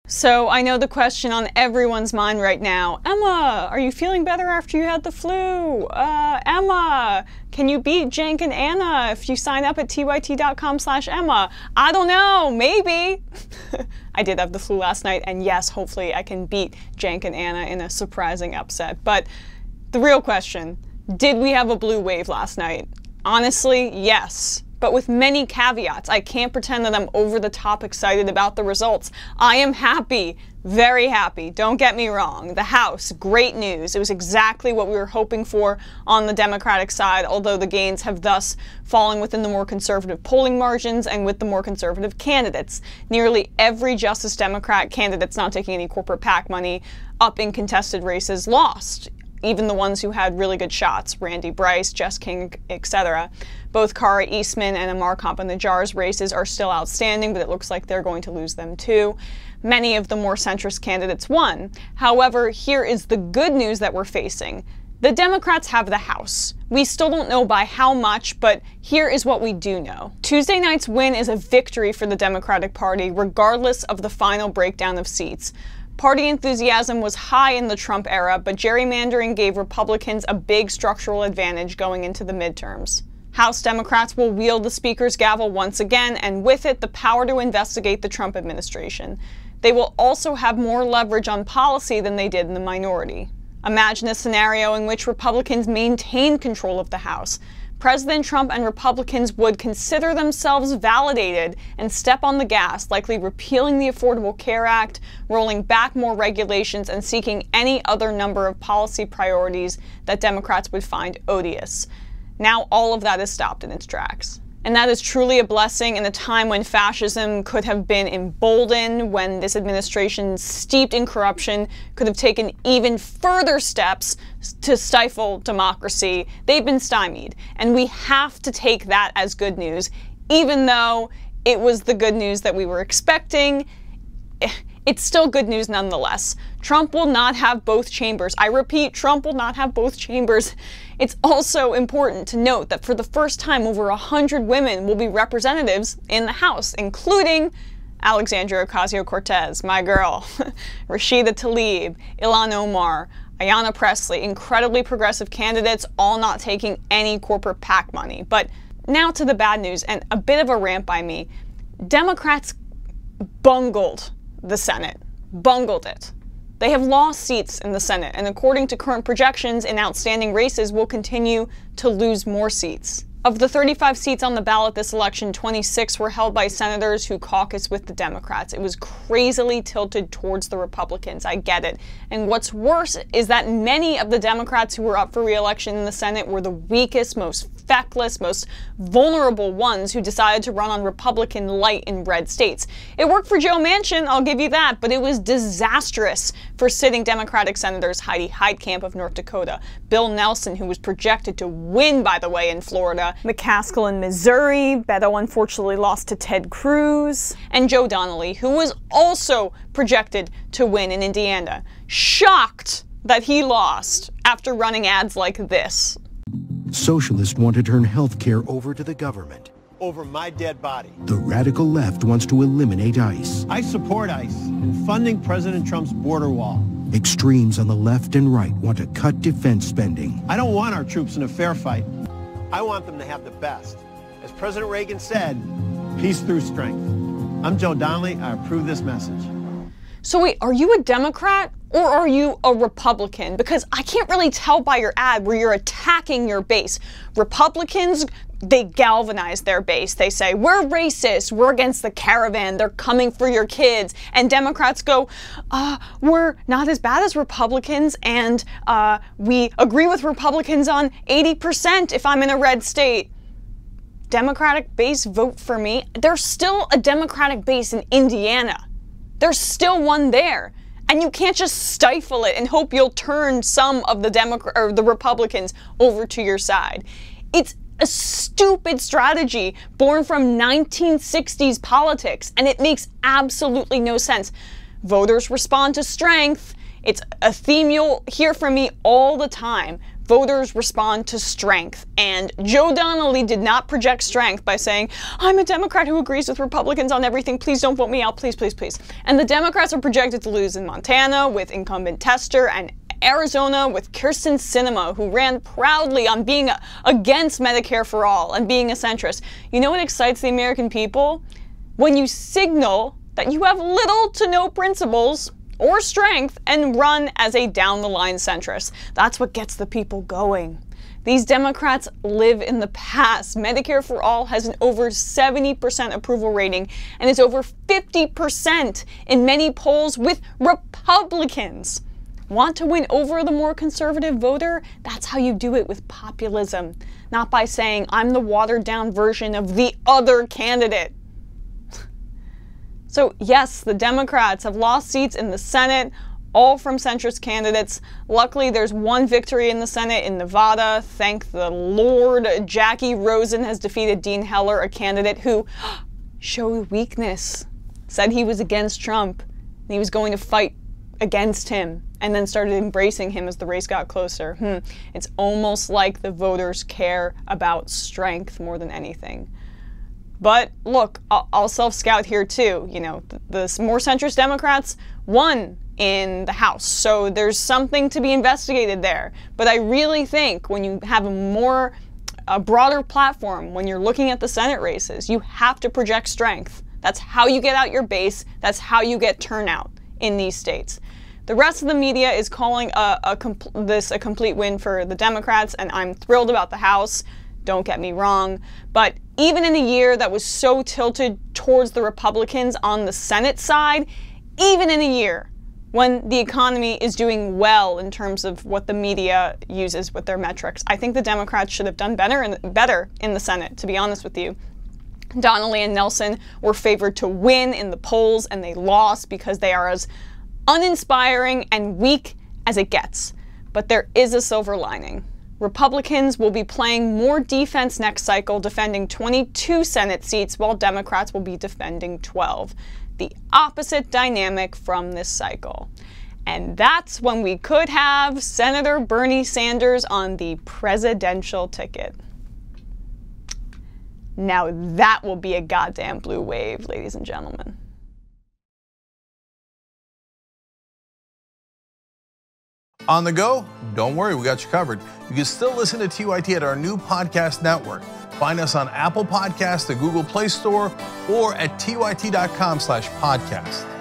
So I know the question on everyone's mind right now, Emma, are you feeling better after you had the flu? Emma, can you beat Cenk and Anna if you sign up at tyt.com/Emma? I don't know, maybe. I did have the flu last night, and yes, hopefully I can beat Cenk and Anna in a surprising upset. But the real question, did we have a blue wave last night? Honestly, yes. But with many caveats. I can't pretend that I'm over the top excited about the results. I am happy, very happy, don't get me wrong. The House, great news. It was exactly what we were hoping for on the Democratic side, although the gains have thus fallen within the more conservative polling margins and with the more conservative candidates. Nearly every Justice Democrat candidate's not taking any corporate PAC money up in contested races lost. Even the ones who had really good shots, Randy Bryce, Jess King, etc. Both Kara Eastman and Amar Kampa-Najjar's races are still outstanding, but it looks like they're going to lose them too. Many of the more centrist candidates won. However, here is the good news that we're facing. The Democrats have the House. We still don't know by how much, but here is what we do know. Tuesday night's win is a victory for the Democratic Party, regardless of the final breakdown of seats. Party enthusiasm was high in the Trump era, but gerrymandering gave Republicans a big structural advantage going into the midterms. House Democrats will wield the Speaker's gavel once again, and with it, the power to investigate the Trump administration. They will also have more leverage on policy than they did in the minority. Imagine a scenario in which Republicans maintain control of the House. President Trump and Republicans would consider themselves validated and step on the gas, likely repealing the Affordable Care Act, rolling back more regulations, and seeking any other number of policy priorities that Democrats would find odious. Now all of that is stopped in its tracks. And that is truly a blessing in a time when fascism could have been emboldened, when this administration, steeped in corruption, could have taken even further steps to stifle democracy. They've been stymied. And we have to take that as good news, even though it was the good news that we were expecting. It's still good news nonetheless. Trump will not have both chambers. I repeat, Trump will not have both chambers. It's also important to note that for the first time, over 100 women will be representatives in the House, including Alexandria Ocasio-Cortez, my girl, Rashida Tlaib, Ilhan Omar, Ayanna Pressley, incredibly progressive candidates, all not taking any corporate PAC money. But now to the bad news, and a bit of a rant by me. Democrats bungled the Senate. Bungled it. They have lost seats in the Senate, and according to current projections in outstanding races, will continue to lose more seats. Of the 35 seats on the ballot this election, 26 were held by senators who caucus with the Democrats. It was crazily tilted towards the Republicans. I get it. And what's worse is that many of the Democrats who were up for re-election in the Senate were the weakest, most feckless, most vulnerable ones who decided to run on Republican light in red states. It worked for Joe Manchin, I'll give you that, but it was disastrous for sitting Democratic Senators Heidi Heitkamp of North Dakota, Bill Nelson, who was projected to win, by the way, in Florida, McCaskill in Missouri, Beto unfortunately lost to Ted Cruz, and Joe Donnelly, who was also projected to win in Indiana. Shocked that he lost after running ads like this. Socialists want to turn health care over to the government. Over my dead body. The radical left wants to eliminate ICE. I support ICE in funding President Trump's border wall. Extremes on the left and right want to cut defense spending. I don't want our troops in a fair fight. I want them to have the best. As President Reagan said, peace through strength. I'm Joe Donnelly. I approve this message. So wait, are you a Democrat or are you a Republican? Because I can't really tell by your ad where you're attacking your base. Republicans, they galvanize their base. They say, we're racist, we're against the caravan, they're coming for your kids. And Democrats go, we're not as bad as Republicans, and we agree with Republicans on 80% if I'm in a red state. Democratic base, vote for me. There's still a Democratic base in Indiana. There's still one there. And you can't just stifle it and hope you'll turn some of the Republicans over to your side. It's a stupid strategy born from 1960s politics, and it makes absolutely no sense. Voters respond to strength. It's a theme you'll hear from me all the time. voters respond to strength. And Joe Donnelly did not project strength by saying, I'm a Democrat who agrees with Republicans on everything. Please don't vote me out. Please, please, please. And the Democrats are projected to lose in Montana with incumbent Tester and Arizona with Kyrsten Sinema, who ran proudly on being against Medicare for all and being a centrist. You know what excites the American people? When you signal that you have little to no principles or strength and run as a down-the-line centrist. That's what gets the people going. These Democrats live in the past. Medicare for All has an over 70% approval rating and is over 50% in many polls with Republicans. Want to win over the more conservative voter? That's how you do it, with populism, not by saying, I'm the watered-down version of the other candidate. So yes, the Democrats have lost seats in the Senate, all from centrist candidates. Luckily, there's one victory in the Senate in Nevada. Thank the Lord. Jackie Rosen has defeated Dean Heller, a candidate who showed weakness, said he was against Trump, and he was going to fight against him, and then started embracing him as the race got closer. It's almost like the voters care about strength more than anything. But look, I'll self-scout here too. You know, the more centrist Democrats won in the House, so there's something to be investigated there. But I really think when you have a broader platform, when you're looking at the Senate races, you have to project strength. That's how you get out your base. That's how you get turnout in these states. The rest of the media is calling this a complete win for the Democrats, and I'm thrilled about the House. Don't get me wrong, but even in a year that was so tilted towards the Republicans on the Senate side, even in a year when the economy is doing well in terms of what the media uses with their metrics, I think the Democrats should have done better in the Senate, to be honest with you. Donnelly and Nelson were favored to win in the polls, and they lost because they are as uninspiring and weak as it gets. But there is a silver lining. Republicans will be playing more defense next cycle, defending 22 Senate seats, while Democrats will be defending 12. The opposite dynamic from this cycle. And that's when we could have Senator Bernie Sanders on the presidential ticket. Now that will be a goddamn blue wave, ladies and gentlemen. On the go? Don't worry, we got you covered. You can still listen to TYT at our new podcast network. Find us on Apple Podcasts, the Google Play Store, or at tyt.com/podcast.